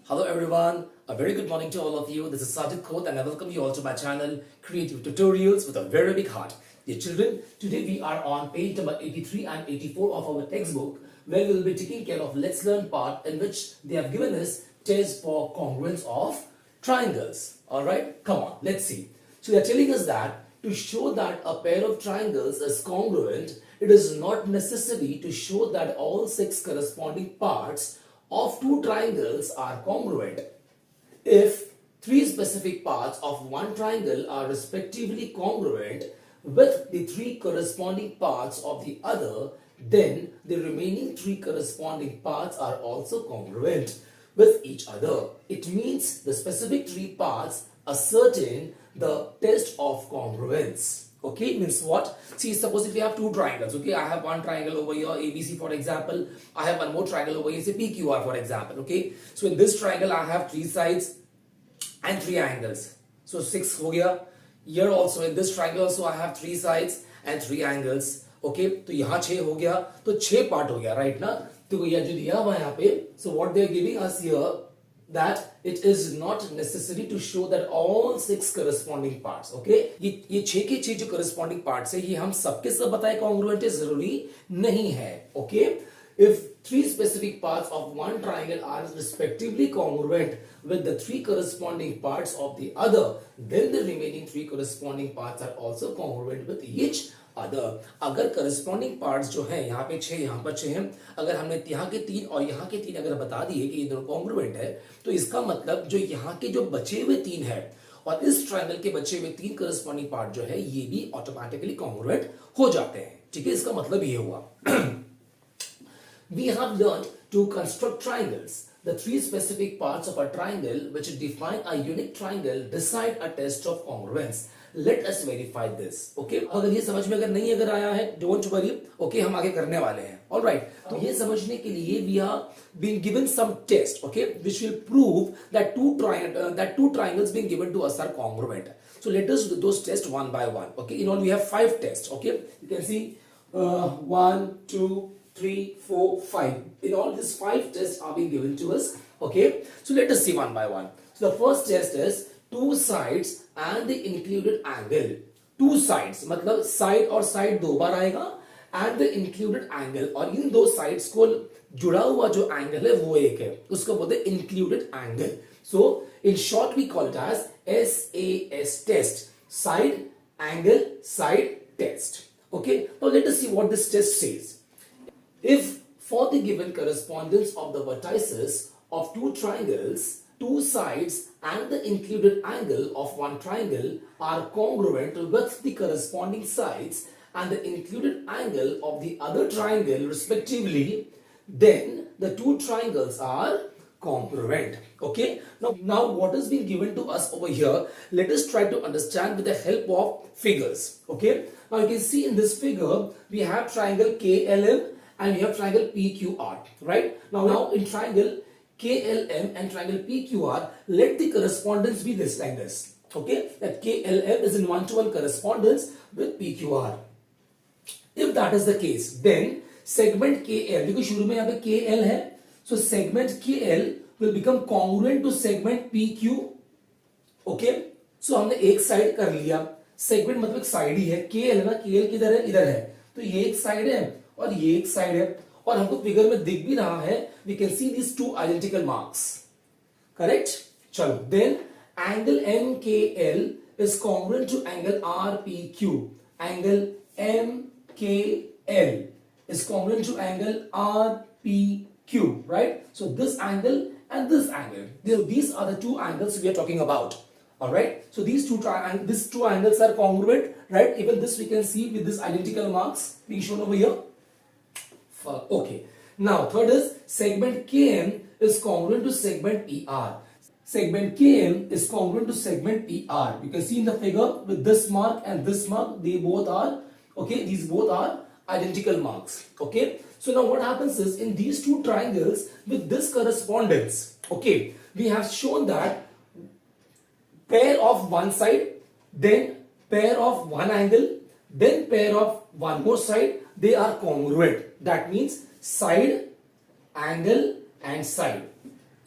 Hello everyone, a very good morning to all of you. This is Sajid Khote and I welcome you all to my channel Creative Tutorials with a very big heart. Dear children, today we are on page number 83 and 84 of our textbook where we will be taking care of Let's Learn part in which they have given us test for congruence of triangles. Alright, come on, let's see. So they are telling us that to show that a pair of triangles is congruent, it is not necessary to show that all six corresponding parts of two triangles are congruent. If three specific parts of one triangle are respectively congruent with the three corresponding parts of the other, then the remaining three corresponding parts are also congruent with each other. It means the specific three parts ascertain the test of congruence. Okay, means what? See, suppose if we have two triangles, okay, I have one triangle over here, ABC for example, I have one more triangle over here, say PQR for example, okay. So in this triangle, I have three sides and three angles. So 6 हो गया. Here also in this triangle also I have three sides and three angles. Okay, तो यहाँ 6 हो गया, तो 6 part हो गया, right ना? तो यह जो दिया हुआ है यहाँ पे, so what they are giving us here that it is not necessary to show that all six corresponding parts, okay? ये 6 के 6 जो corresponding parts है, ये हम सबके सब बताए congruent है, जरूरी नहीं है, okay? If three specific parts of one triangle are respectively congruent with the three corresponding parts of the other, then the remaining three corresponding parts are also congruent with each other. अगर corresponding parts जो है यहाँ पे 6 यहाँ पर 6 हैं, अगर हमने यहाँ के 3 और यहाँ के 3 अगर बता दिए कि ये दोनों congruent है, तो इसका मतलब जो यहाँ के जो बचे हुए 3 है और इस triangle के बचे हुए 3 corresponding part जो है ये भी automatically congruent हो जाते हैं. ठीक है, इसका मतलब ये हुआ. We have learned to construct triangles. The three specific parts of a triangle which define a unique triangle decide a test of congruence. Let us verify this. Okay? अगर ये समझ में अगर नहीं अगर आया है, don't worry. Okay, हम आगे करने वाले हैं. All right. तो ये समझने के लिए we are being given some test. Okay, which will prove that two triangles being given to us are congruent. So let us do those tests one by one. Okay. In all we have 5 tests. Okay. You can see 1, 2, 3, 4, 5. In all, these 5 tests are being given to us. Okay, so let us see one by one. So the first test is two sides and the included angle. Two sides, मतलब side और side दो बार आएगा and the included angle और इन दो sides को जुड़ा हुआ जो angle है वो एक है, उसको बोलते हैं included angle. So in short we call it as SAS test, side angle side test. Okay, now let us see what this test says. If for the given correspondence of the vertices of two triangles, two sides and the included angle of one triangle are congruent with the corresponding sides and the included angle of the other triangle respectively, then the two triangles are congruent. Okay, now what has been given to us over here, let us try to understand with the help of figures. Okay, now you can see in this figure we have triangle KLM and we have triangle PQR, right? Now in triangle KLM and triangle PQR, let the correspondence be this like this. Okay, that KLM is in one-to-one correspondence with PQR. If that is the case, then segment KL, because शुरू में यहाँ पे KL है, so segment KL will become congruent to segment PQ. Okay, so हमने एक side कर लिया, segment मतलब साइड ही है, KL है ना, KL किधर है, इधर है, तो ये एक साइड है और ये एक साइड है और हमको फिगर में दिख भी रहा है, we can see these two identical marks. Correct? चलो, then angle MKL is congruent to angle RPQ. Angle MKL is congruent to angle RPQ, right? So this angle and this angle, these are the two angles we are talking about. All right, so these two angles are congruent, right? Even this we can see with this identical marks being shown over here. Okay, now third is segment KM is congruent to segment ER. Segment KM is congruent to segment ER. You can see in the figure with this mark and this mark, they both are, okay, these both are identical marks. Okay, so now what happens is in these two triangles with this correspondence, okay, we have shown that pair of one side, then pair of one angle, then pair of one more side, they are congruent. That means side, angle and side.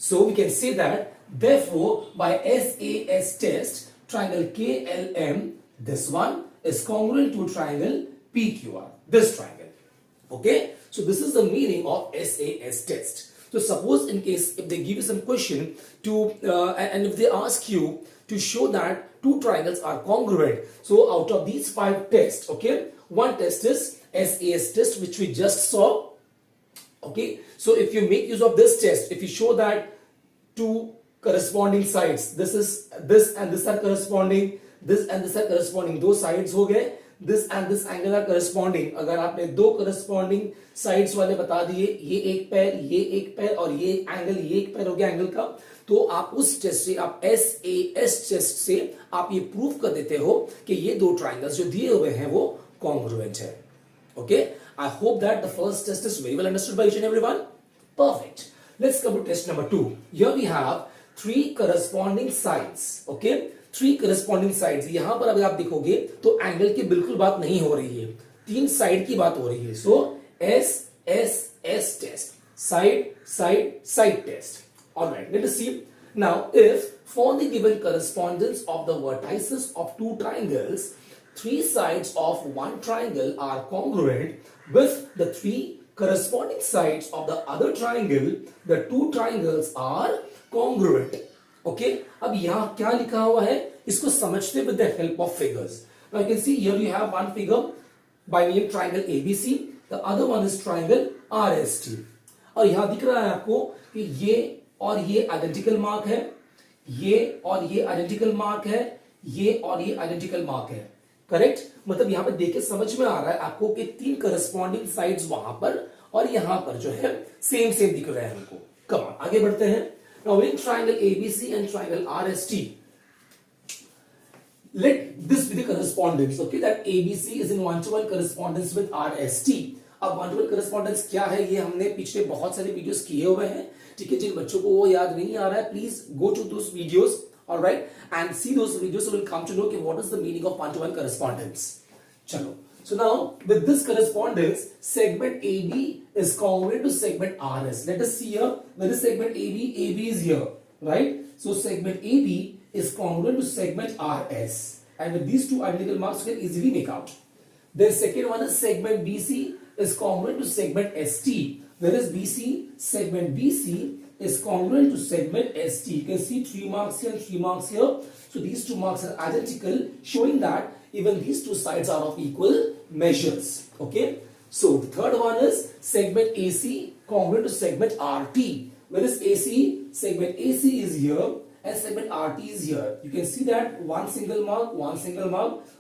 So we can say that, therefore, by SAS test, triangle KLM, this one is congruent to triangle PQR, this triangle. Okay, so this is the meaning of SAS test. So suppose in case if they give you some question to and if they ask you to show that two triangles are congruent, so out of these 5 tests, okay, one test is SAS test, which we just saw. Okay, so if you make use of this test, if you show that two corresponding sides, this is this and this are corresponding, this and this are corresponding, दो sides हो गए, this and this angle are corresponding. अगर आपने दो corresponding sides वाले बता दिए, ये एक पैर और ये angle, ये एक पैर हो गया angle का, तो आप उस टेस्ट से, आप SAS टेस्ट से आप ये प्रूव कर देते हो कि ये दो ट्राइंगल्स जो दिए हुए हैं वो कॉन्ग्रुएंट है. Okay, I hope that the first test is very well understood by each and everyone. Perfect. Let's come to test number 2. Here we have 3 corresponding sides. Okay, 3 corresponding sides. यहां पर अगर आप देखोगे तो एंगल की बिल्कुल बात नहीं हो रही है, 3 साइड की बात हो रही है. So S test, side test. All right, let us see. Now, if for the given correspondence of the vertices of 2 triangles, 3 sides of one triangle are congruent with the 3 corresponding sides of the other triangle, the 2 triangles are congruent. Okay, अब यहाँ क्या लिखा हुआ है इसको समझते with the help of figures. Now you can see here you have one figure by name triangle ABC, the other one is triangle RST. और यहाँ दिख रहा है आपको कि ये और ये आइडेंटिकल मार्क है, ये और ये आइडेंटिकल मार्क है, ये और ये आइडेंटिकल मार्क है. करेक्ट, मतलब यहां पे देख के समझ में आ रहा है आपको कि 3 करस्पॉन्डिंग साइड्स वहां पर और यहां पर जो है सेम दिख रहे हैं हमको. कम ऑन, आगे बढ़ते हैं. Now in triangle ABC and triangle RST, let this be the correspondence. Okay, that ABC is in 1-to-1 correspondence with RST. अब 1-to-1 करस्पॉन्डेंस क्या है ये हमने पिछले बहुत सारे वीडियोस किए हुए हैं. ठीक है, जिन बच्चों को वो याद नहीं आ रहा है, please go to those videos. All right, and see those videos, so we'll come to know what is the meaning of 1-to-1 correspondence. Chalo. So now with this correspondence, segment AB is congruent to segment RS. Let us see here. Where is segment AB? AB is here, right? So segment AB is congruent to segment RS, and with these two identical marks, you can easily make out. Then second one is segment BC is congruent to segment ST. Where is BC? Segment BC is congruent to segment ST. You can see 3 marks here and 3 marks here. So these 2 marks are identical, showing that even these 2 sides are of equal measures. Okay. So the third one is segment AC congruent to segment RT. Where is AC? Segment AC is here and segment RT is here. You can see that one single mark,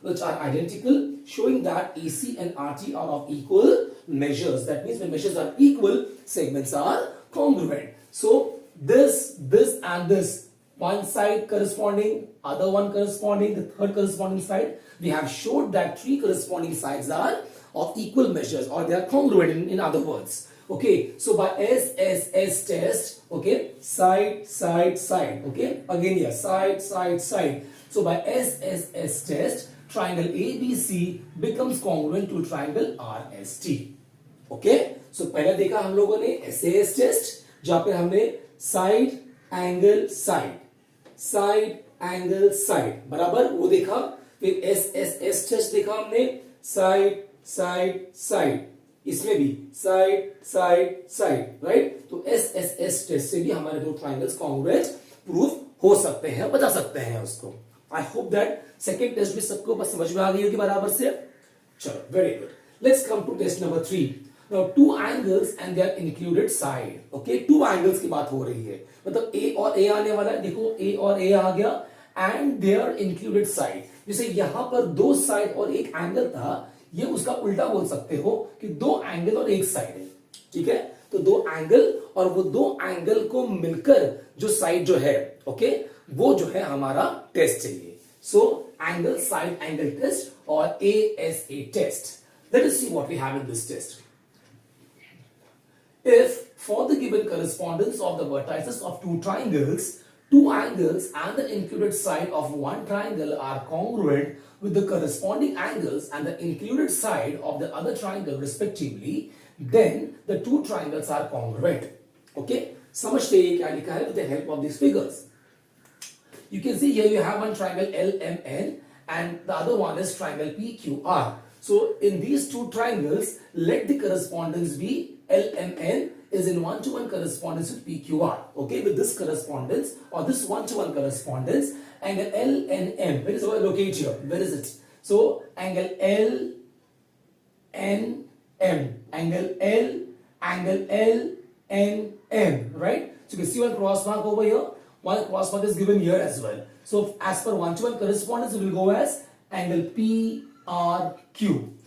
which are identical, showing that AC and RT are of equal measures. That means when measures are equal, segments are congruent. So this and this, one side corresponding, other one corresponding, the third corresponding side, we have showed that 3 corresponding sides are of equal measures, or they are congruent in other words. Okay, so by SSS test, okay, side, okay, again here, side. So by SSS test, triangle ABC becomes congruent to triangle RST. Okay, so पहले देखा हम लोगों ने SAS test, जहां पे हमने side angle side बराबर वो देखा. फिर SSS टेस्ट देखा हमने, साइड, इसमें भी साइड, राइट. तो SSS टेस्ट से भी हमारे दो ट्राइंगल्स कॉन्ग्रुएंट प्रूफ हो सकते हैं, बता सकते हैं उसको. I hope that second test भी सबको बस समझ में आ गई होगी बराबर से. चलो, very good. Let's come to test number 3. Now 2 angles and their included side. Okay, 2 angles की बात हो रही है, मतलब A और A आने वाला है. देखो A और A आ गया, and their included side. जैसे यहां पर 2 साइड और एक एंगल था, ये उसका उल्टा बोल सकते हो कि 2 एंगल और एक साइड है. ठीक है, तो 2 एंगल और वो 2 एंगल को मिलकर जो साइड जो है, ओके, वो जो है हमारा टेस्ट चाहिए. So angle side angle test और ASA test. Let us see what we have in this test. If for the given correspondence of the vertices of 2 triangles, 2 angles and the included side of one triangle are congruent with the corresponding angles and the included side of the other triangle respectively, then the 2 triangles are congruent. Okay, समझते हैं क्या लिखा है with the help of this figures. You can see here you have one triangle LMN and the other one is triangle PQR. So in these two triangles, let the correspondence be LMN is in one-to-one correspondence with PQR. Okay, with this correspondence or this one-to-one correspondence, angle LNM, where is it located here? Where is it? So angle LNM, angle LNM, right? So you can see one cross mark over here. One cross mark is given here as well. So as per one-to-one correspondence, it will go as angle PRQ,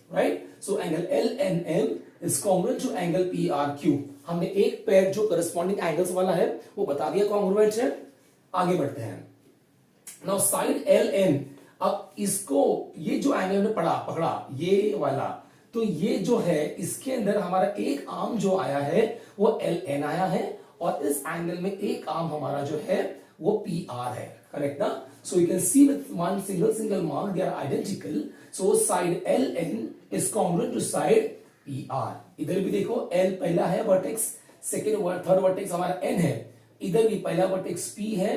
right? So angle LNM is congruent to angle PRQ. हमने एक pair जो corresponding angles वाला है वो बता दिया congruent है. आगे बढ़ते हैं. Now side LN, अब इसको ये जो एंगल ने पकड़ा ये वाला, तो ये जो है इसके अंदर हमारा एक आर्म जो आया है वो LN आया है और इस एंगल में एक आर्म हमारा जो है वो PR है. करेक्ट ना? So you can see with one single mark they are identical. So side LN is congruent to side PR. इधर भी देखो L पहला है वर्टेक्स, थर्ड वर्टेक्स हमारा N है. इधर भी पहला वर्टेक्स P है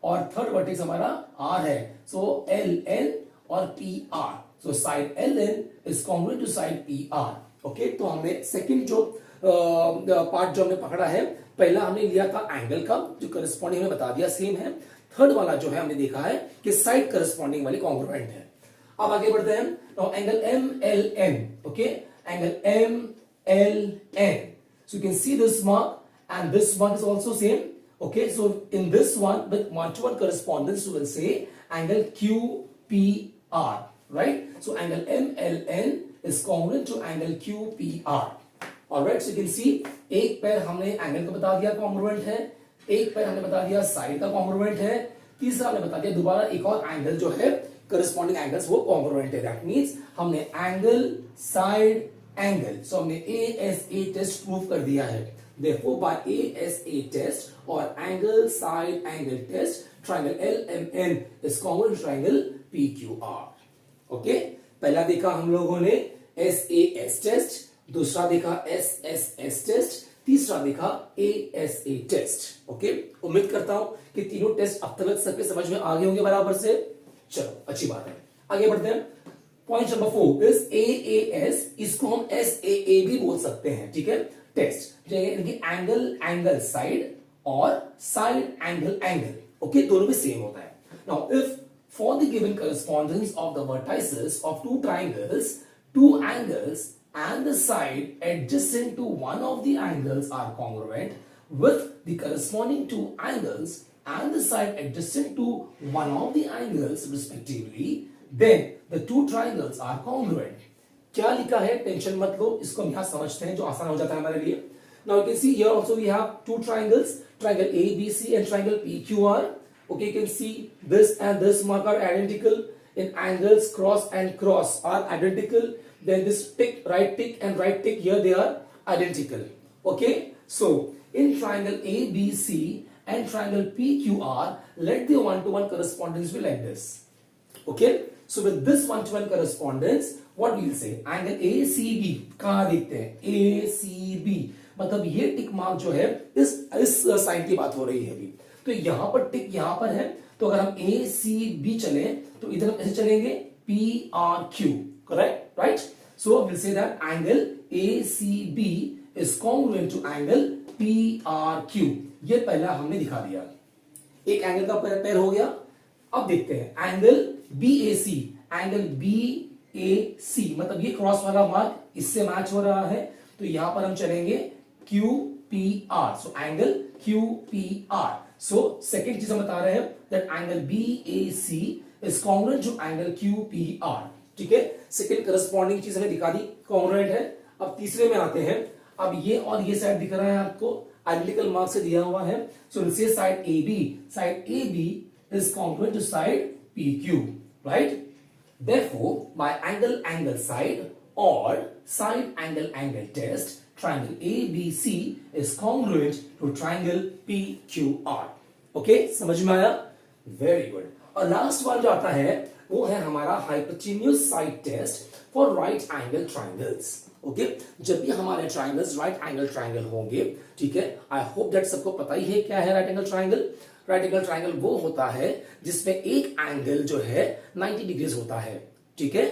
और थर्ड वर्टेक्स हमारा R है. सो LN और PR. So side LN is congruent to side PR. Okay, तो हमने सेकंड जो पार्ट जो हमने पकड़ा है, पहला हमने लिया था एंगल का जो करस्पॉन्डिंग हमें बता दिया सेम है. थर्ड वाला जो है हमने देखा है कि साइड करस्पॉन्डिंग वाली कॉन्ग्रुएंट है. अब आगे बढ़ते हैं. Now angle MLN, okay, angle MLN. So you can see this mark and this one is also same. Okay, so in this one with one-to-one correspondence we will say angle QPR, right? So angle MLN is congruent to angle QPR. Alright, so you can see एक पैर हमने angle का बता दिया congruent है, एक पैर हमने बता दिया साइड का कॉन्ग्रुएंट है, तीसरा हमने बता दिया दोबारा एक और एंगल जो है करस्पॉन्डिंग एंगल्स वो कॉन्ग्रुएंट है. दैट मींस हमने एंगल साइड एंगल, सो हमने ASA टेस्ट प्रूव कर दिया है. Therefore by ASA test और angle side angle test, triangle LMN is congruent to triangle PQR. Okay, पहला देखा हम लोगों ने SAS टेस्ट, दूसरा देखा SSS टेस्ट, तीसरा देखा ASA टेस्ट. ओके, उम्मीद करता हूं कि तीनों टेस्ट अब तक सबके समझ में आ गए होंगे बराबर से. चलो, अच्छी बात है. आगे बढ़ते हैं. Point number 4 is AAS. इसको हम SAA भी बोल सकते हैं. ठीक है, टेस्ट इनकी एंगल साइड और साइड एंगल. ओके, दोनों भी सेम होता है. Now if for the given correspondence of the vertices of two triangles, two angles and the side adjacent to one of the angles are congruent with the corresponding two angles and the side adjacent to one of the angles respectively, then the two triangles are congruent. क्या लिखा है tension मत लो, इसको हम यहां समझते हैं जो आसान हो जाता है हमारे लिए. Now you can see here also we have two triangles, triangle ABC and triangle PQR. Okay, you can see this and this mark are identical in angles, cross and cross are identical. Then this tick, right tick and right tick here they are identical. Okay, so in triangle ABC and triangle PQR, let the one-to-one correspondence be like this. Okay, so with this one-to-one correspondence, what we will say? Angle ACB कहाँ देखते हैं? ACB मतलब ये tick mark जो है इस side की बात हो रही है अभी. तो यहाँ पर टिक यहाँ पर है, तो अगर हम ACB चले तो इधर हम ऐसे चलेंगे PRQ. Correct, right? So we'll say that angle ACB is congruent to angle PRQ. ये पहला हमने दिखा दिया. एक एंगल का पैर हो गया. अब देखते हैं एंगल BAC. एंगल BAC मतलब ये क्रॉस वाला मार्क इससे मैच हो रहा है, तो यहां पर हम चलेंगे QPR. So angle QPR. So second चीज हम बता रहे हैं that angle BAC is congruent to angle QPR. ठीक है, सेकेंड करस्पॉन्डिंग चीज हमें दिखा दी कॉन्ग्रुएंट है. अब तीसरे में आते हैं. अब ये और ये साइड दिख रहा है आपको, आइडेंटिकल मार्क से दिया हुआ है. So will say side AB is congruent to side PQ, right? Therefore by angle side or side angle test, triangle ABC is congruent to triangle PQR. Okay, समझ में आया? Very good. और last one जो आता है वो है हमारा hypotenuse side test for right angle triangles. Okay जब भी हमारे ट्राइंगल्स राइट एंगल ट्राइंगल होंगे, ठीक है, आई होप दैट सबको पता ही है क्या है right angle triangle. Right angle triangle वो होता है जिसमें एक एंगल जो है 90 डिग्रीज होता है, ठीक है,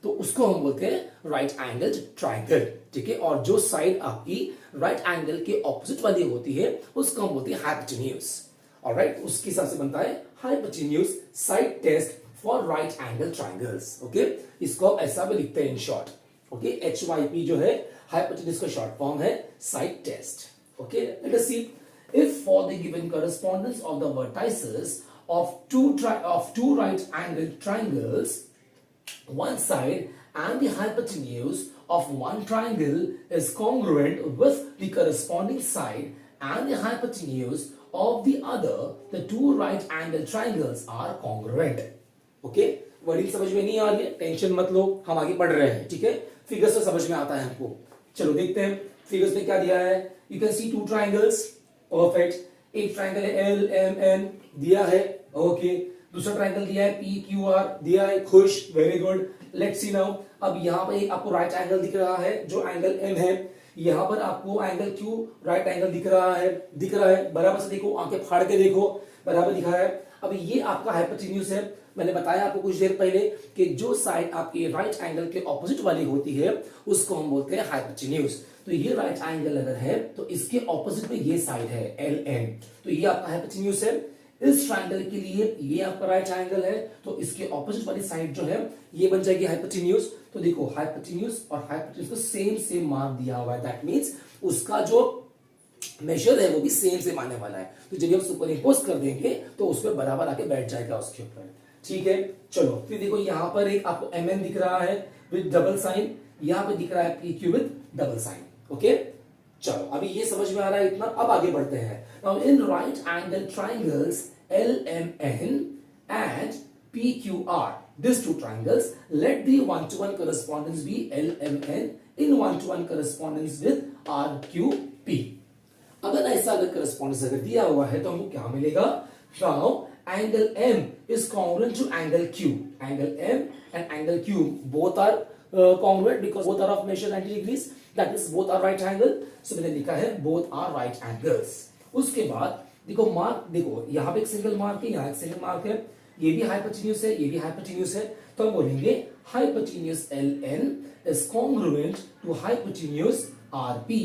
तो उसको हम बोलते हैं राइट एंगल ट्राइंगल, ठीक है। और जो साइड आपकी राइट एंगल के ऑपोजिट वाली होती है उसको हम बोलते हैं हाइपोटेन्यूज। ऑलराइट, उसके हिसाब से बनता है hypotenuse side test for right angle triangles. Okay, इसको ऐसा भी लिखते हैं इन शॉर्ट। ओके, HYP जो है हाइपोटेन्यूज का शॉर्ट फॉर्म है side test. Okay, let us see if for the given correspondence of the vertices of two right angled triangles, one side and the hypotenuse of one triangle is congruent with the corresponding side and the hypotenuse of the other, the two right angled triangles are congruent. Okay, wording समझ में नहीं आ रही है, tension मत लो, हम आगे पढ़ रहे हैं, ठीक है। फिगर्स तो समझ में आता है हमको। चलो देखते हैं फिगर्स में क्या दिया है। You can C two triangles, perfect. एक ट्राइंगल है LMN दिया है, ओके। दूसरा ट्राइंगल दिया है PQR दिया है, खुश, very good. Let's see now, अब यहाँ पर आपको राइट एंगल दिख रहा है जो एंगल M है, यहाँ पर आपको एंगल Q राइट एंगल दिख रहा है, बराबर से देखो, आंखें फाड़ के देखो, बराबर दिखा है। अब ये आपका हाइपोटेन्यूज है। मैंने बताया आपको कुछ देर पहले कि जो साइड आपके राइट एंगल के ऑपोजिट वाली होती है उसको हम बोलते हैं हाइपोटेन्यूज। तो ये राइट एंगल अगर है तो इसके ऑपोजिट में ये साइड है LN, तो ये आपका हाइपोटेन्यूज है। इस ट्राइंगल के लिए ये आपका राइट एंगल है, तो इसके ऑपोजिट वाली साइड जो है ये बन जाएगी हाइपोटेन्यूज। तो देखो हाइपोटेन्यूज और हाइपोटेन्यूज को सेम मार्क दिया हुआ है, दैट मींस उसका जो मेजर है वो भी सेम आने वाला है। तो जब हम सुपर इम्पोज कर देंगे तो उस पर बराबर आके बैठ जाएगा उसके ऊपर, ठीक है। चलो फिर देखो यहाँ पर एक आपको MN दिख रहा है विद डबल साइन, यहाँ पे दिख रहा है PQ with double sign. Okay, चलो अभी ये समझ में आ रहा है इतना। अब आगे बढ़ते हैं। Now in right angle triangles LMN and PQR, these two triangles, let the one-to-one correspondence be LMN in one-to-one correspondence with RQP. अगर ऐसा अगर करस्पॉन्डेंस अगर दिया हुआ है तो हमको क्या मिलेगा। Now angle M is congruent to angle Q. Angle M and angle Q both are congruent because both are of measure 90 degrees. That is both are right angle. So मैंने लिखा है both are right angles. उसके बाद देखो mark, देखो यहाँ पे एक सिंगल मार्क है, यहाँ एक सिंगल मार्क है, ये भी हाइपोटेन्यूज है, ये भी हाइपोटेन्यूज है। तो हम बोलेंगे hypotenuse LN is congruent to hypotenuse RP.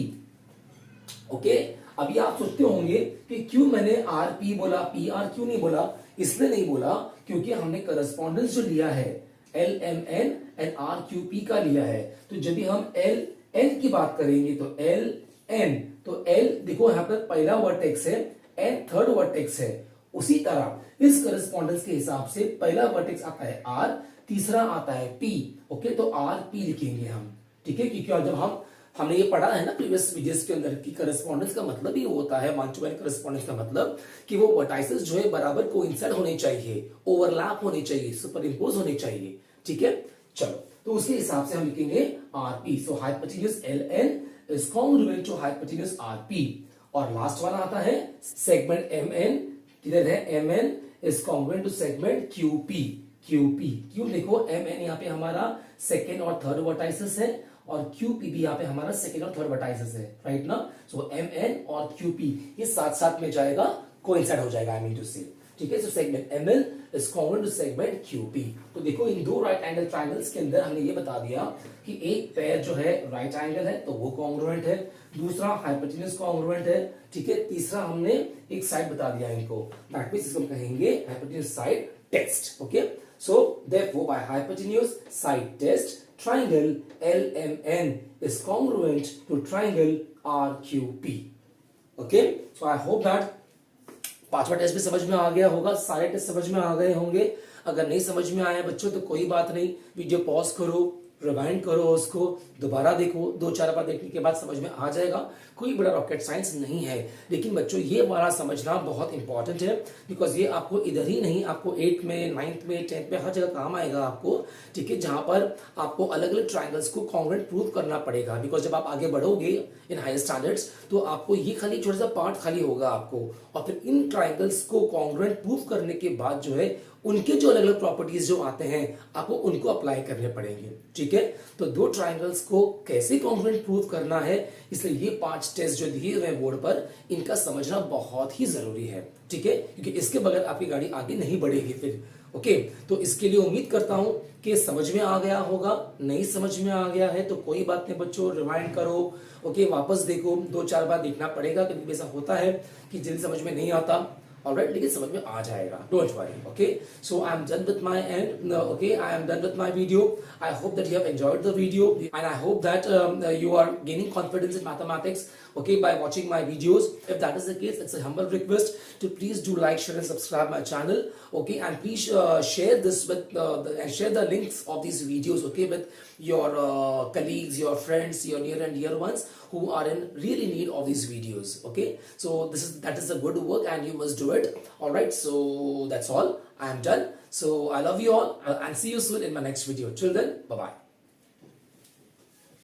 Okay, अभी आप सोचते होंगे कि क्यों मैंने RP बोला, PR क्यों नहीं बोला। इसलिए नहीं बोला क्योंकि हमने करस्पॉन्डेंस जो लिया है LMN एंड RQP का लिया है। तो जब भी हम LN की बात करेंगे तो LN, तो L देखो यहाँ पर पहला वर्टेक्स है, N थर्ड वर्टेक्स है। उसी तरह इस करस्पॉन्डेंस के हिसाब से पहला वर्टेक्स आता है R, तीसरा आता है P। ओके, तो RP लिखेंगे हम, ठीक है, क्योंकि जब हमने ये पढ़ा है ना प्रीवियस वीडियोस के अंदर कि करस्पॉन्डेंस का मतलब ही होता है, वन टू वन करस्पॉन्डेंस का मतलब कि वो वर्टाइसेस जो है बराबर कोइंसाइड होने चाहिए, ओवरलैप होने चाहिए, सुपर इम्पोज होने चाहिए, ठीक है। चलो तो उसके हिसाब से हम लिखेंगे RP। So hypotenuse LN is congruent to hypotenuse RP। और लास्ट वाला आता है सेगमेंट MN, किधर है MN is congruent to segment QP। क्यों देखो MN यहाँ पे हमारा सेकेंड और थर्ड वर्टाइसेस है और QP भी यहाँ पे हमारा सेकेंड और थर्ड वर्टाइसेस है, राइट ना। सो MN और QP ये साथ साथ में जाएगा, कोइंसाइड हो जाएगा, आई मीन टू से, ठीक है। So segment MN is congruent to segment QP। तो देखो इन दो राइट एंगल ट्राइंगल्स के अंदर हमने ये बता दिया कि एक पेयर जो है राइट एंगल है तो वो कॉन्ग्रुएंट है, दूसरा हाइपोटेन्यूज कॉन्ग्रुएंट है, ठीक है, तीसरा हमने एक साइड बता दिया इनको, दैट मींस इसको हम कहेंगे hypotenuse side test. Okay, so therefore by hypotenuse side test triangle LMN is congruent to triangle RQP. Okay, so I hope that पांचवा टेस्ट भी समझ में आ गया होगा, सारे टेस्ट समझ में आ गए होंगे। अगर नहीं समझ में आया बच्चों तो कोई बात नहीं, वीडियो पॉज करो, रिवाइंड करो, उसको दोबारा देखो, दो चार बार देखने के बाद समझ में आ जाएगा। कोई बड़ा रॉकेट साइंस नहीं है, लेकिन बच्चों ये वाला समझना बहुत इंपॉर्टेंट है बिकॉज ये आपको इधर ही नहीं, आपको 8th में 9th में 10th में हर जगह काम आएगा आपको, ठीक है, जहां पर आपको अलग अलग ट्राइंगल्स को कॉन्ग्रुएंट प्रूव करना पड़ेगा। बिकॉज जब आप आगे बढ़ोगे इन हायर स्टैंडर्ड्स तो आपको ये खाली छोटा सा पार्ट खाली होगा आपको, और फिर इन ट्राइंगल्स को कॉन्ग्रुएंट प्रूव करने के बाद जो है उनके जो अलग अलग प्रॉपर्टीज जो आते हैं आपको उनको अप्लाई करने पड़ेंगे, ठीक है। तो दो ट्राइंगल्स को कैसे कॉन्ग्रुएंट प्रूव करना है, इसलिए ये 5 टेस्ट जो दिए हुए हैं बोर्ड पर, इनका समझना बहुत ही जरूरी है, ठीक है, क्योंकि इसके बगैर आपकी गाड़ी आगे नहीं बढ़ेगी फिर। ओके, तो इसके लिए उम्मीद करता हूं कि समझ में आ गया होगा। नहीं समझ में आ गया है तो कोई बात नहीं बच्चों, रिवाइंड करो, ओके, वापस देखो, 2-4 बार देखना पड़ेगा, क्योंकि ऐसा होता है कि जल्दी समझ में नहीं आता, ऑलराइट, लेकिन समझ में आ जाएगा, don't worry. Okay, so I am done with my and, okay, I am done with my video. I hope that you have enjoyed the video and I hope that you are gaining confidence in mathematics, okay, by watching my videos. If that is the case, it's a humble request to please do like, share and subscribe my channel, okay, and please share this with and share the links of these videos, okay, with your colleagues, your friends, your near and dear ones who are in really need of these videos, okay. So that is a good work and you must do it, all right. So that's all, I am done. So I love you all and see you soon in my next video. Till then, bye bye.